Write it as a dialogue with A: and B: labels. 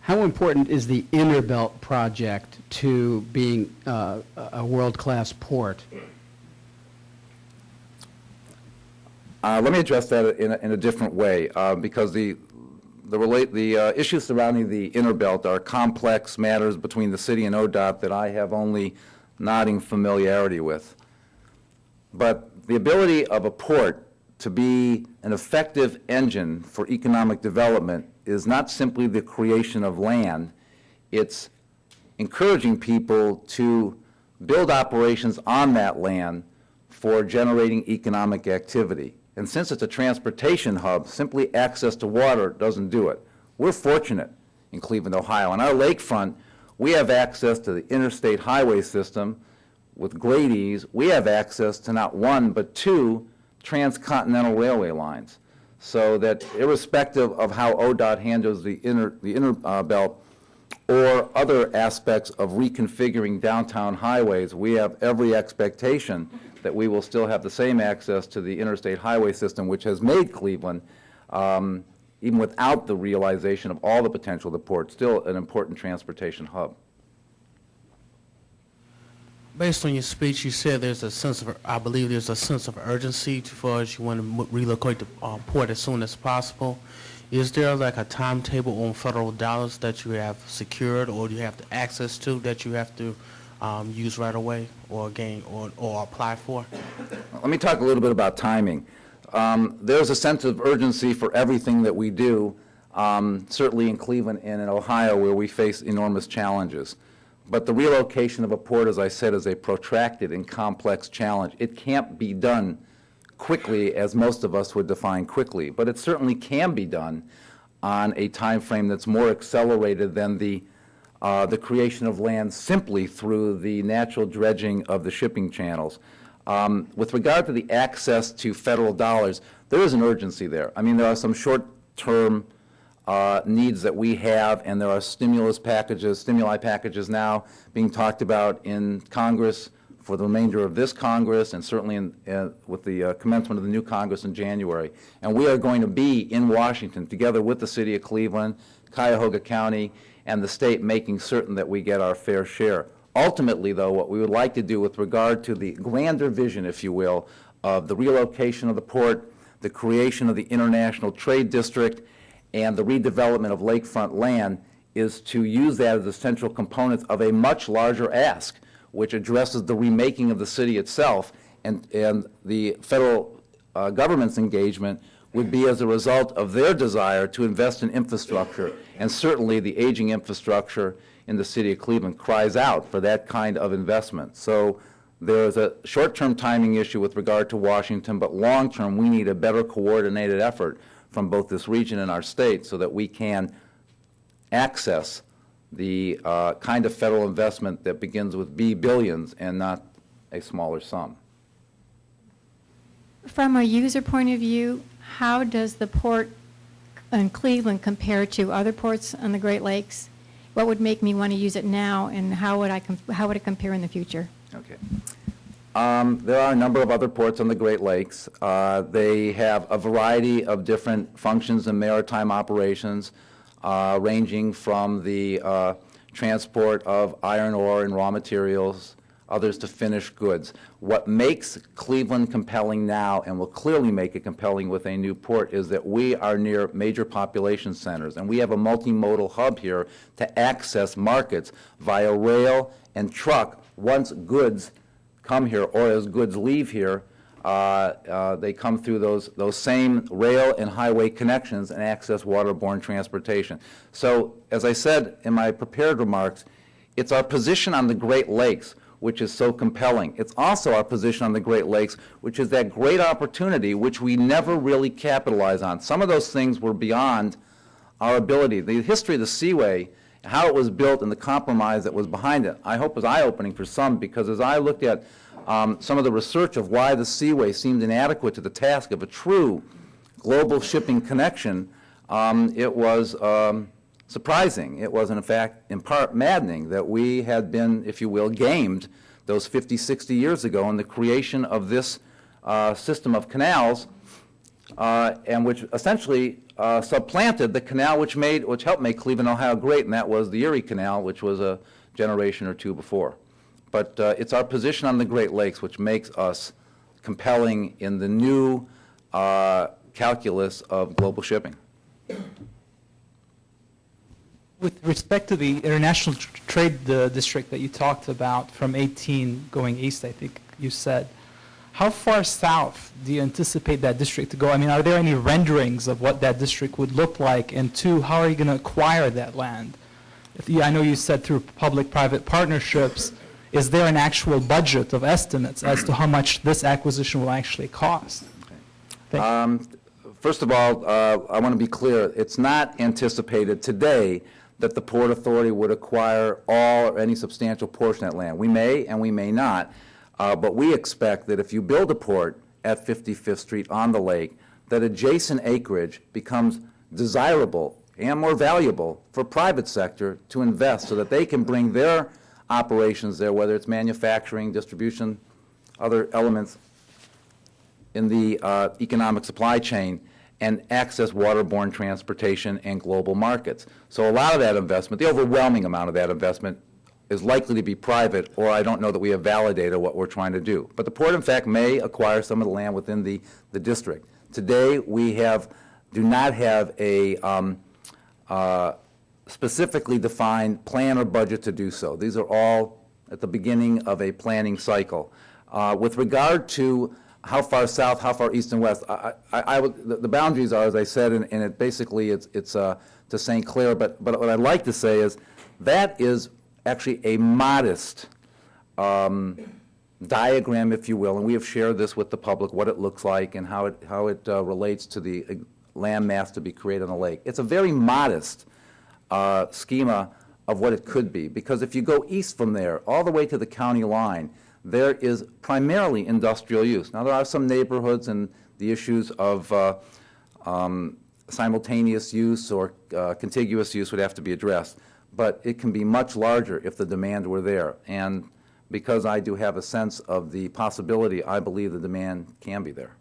A: How important is the Inner Belt project to being a world-class port?
B: Let me address that in a different way, because the issues surrounding the Inner Belt are complex matters between the city and ODOT that I have only nodding familiarity with. But the ability of a port to be an effective engine for economic development is not simply the creation of land, it's encouraging people to build operations on that land for generating economic activity. And since it's a transportation hub, simply access to water doesn't do it. We're fortunate in Cleveland, Ohio. On our lakefront, we have access to the interstate highway system with great ease. We have access to not one, but two transcontinental railway lines. So that irrespective of how ODOT handles the inner belt or other aspects of reconfiguring downtown highways, we have every expectation that we will still have the same access to the interstate highway system, which has made Cleveland, even without the realization of all the potential of the port, still an important transportation hub.
C: Based on your speech, you said there's a sense of, I believe there's a sense of urgency as far as you want to relocate the port as soon as possible. Is there like a timetable on federal dollars that you have secured or you have access to that you have to use right away or gain or apply for?
B: Let me talk a little bit about timing. There's a sense of urgency for everything that we do, certainly in Cleveland and in Ohio where we face enormous challenges. But the relocation of a port, as I said, is a protracted and complex challenge. It can't be done quickly as most of us would define quickly, but it certainly can be done on a time frame that's more accelerated than the creation of land simply through the natural dredging of the shipping channels. With regard to the access to federal dollars, there is an urgency there. I mean, there are some short-term needs that we have, and there are stimuli packages now being talked about in Congress for the remainder of this Congress, and certainly with the commencement of the new Congress in January. And we are going to be in Washington together with the City of Cleveland, Cuyahoga County, and the state, making certain that we get our fair share. Ultimately, though, what we would like to do with regard to the grander vision, if you will, of the relocation of the port, the creation of the International Trade District, and the redevelopment of lakefront land is to use that as a central component of a much larger ask, which addresses the remaking of the city itself, and the federal government's engagement would be as a result of their desire to invest in infrastructure, and certainly the aging infrastructure in the city of Cleveland cries out for that kind of investment. So there's a short-term timing issue with regard to Washington, but long-term we need a better coordinated effort from both this region and our state so that we can access the kind of federal investment that begins with billions and not a smaller sum.
D: From a user point of view, how does the port in Cleveland compare to other ports on the Great Lakes? What would make me want to use it now, and how would it compare in the future?
B: Okay. There are a number of other ports on the Great Lakes. They have a variety of different functions and maritime operations, ranging from the transport of iron ore and raw materials, others to finished goods. What makes Cleveland compelling now, and will clearly make it compelling with a new port, is that we are near major population centers, and we have a multimodal hub here to access markets via rail and truck once goods come here, or as goods leave here, they come through those same rail and highway connections and access waterborne transportation. So, as I said in my prepared remarks, it's our position on the Great Lakes which is so compelling. It's also our position on the Great Lakes, which is that great opportunity which we never really capitalize on. Some of those things were beyond our ability. The history of the Seaway, how it was built and the compromise that was behind it, I hope was eye-opening for some, because as I looked at some of the research of why the Seaway seemed inadequate to the task of a true global shipping connection, it was surprising. It was, in fact, in part maddening that we had been, if you will, gamed those 50, 60 years ago in the creation of this system of canals, and which essentially supplanted the canal which helped make Cleveland, Ohio great, and that was the Erie Canal, which was a generation or two before. But it's our position on the Great Lakes which makes us compelling in the new calculus of global shipping.
E: With respect to the international trade district that you talked about from 18 going east, I think you said, how far south do you anticipate that district to go? I mean, are there any renderings of what that district would look like? And two, how are you going to acquire that land? I know you said through public-private partnerships. Is there an actual budget of estimates as to how much this acquisition will actually cost? Thank you.
B: First of all, I want to be clear. It's not anticipated today that the Port Authority would acquire all or any substantial portion of that land. We may and we may not, but we expect that if you build a port at 55th Street on the lake, that adjacent acreage becomes desirable and more valuable for private sector to invest so that they can bring their operations there, whether it's manufacturing, distribution, other elements in the economic supply chain, and access waterborne transportation and global markets. So a lot of that investment, the overwhelming amount of that investment, is likely to be private, or I don't know that we have validated what we're trying to do. But the port, in fact, may acquire some of the land within the district. Today, we do not have a specifically defined plan or budget to do so. These are all at the beginning of a planning cycle. With regard to how far south, how far east and west, the boundaries are, as I said, and it basically it's to St. Clair, but what I'd like to say is that is actually a modest diagram, if you will, and we have shared this with the public, what it looks like and how it relates to the land mass to be created on the lake. It's a very modest schema of what it could be, because if you go east from there all the way to the county line, there is primarily industrial use. Now, there are some neighborhoods, and the issues of simultaneous use or contiguous use would have to be addressed, but it can be much larger if the demand were there. And because I do have a sense of the possibility, I believe the demand can be there.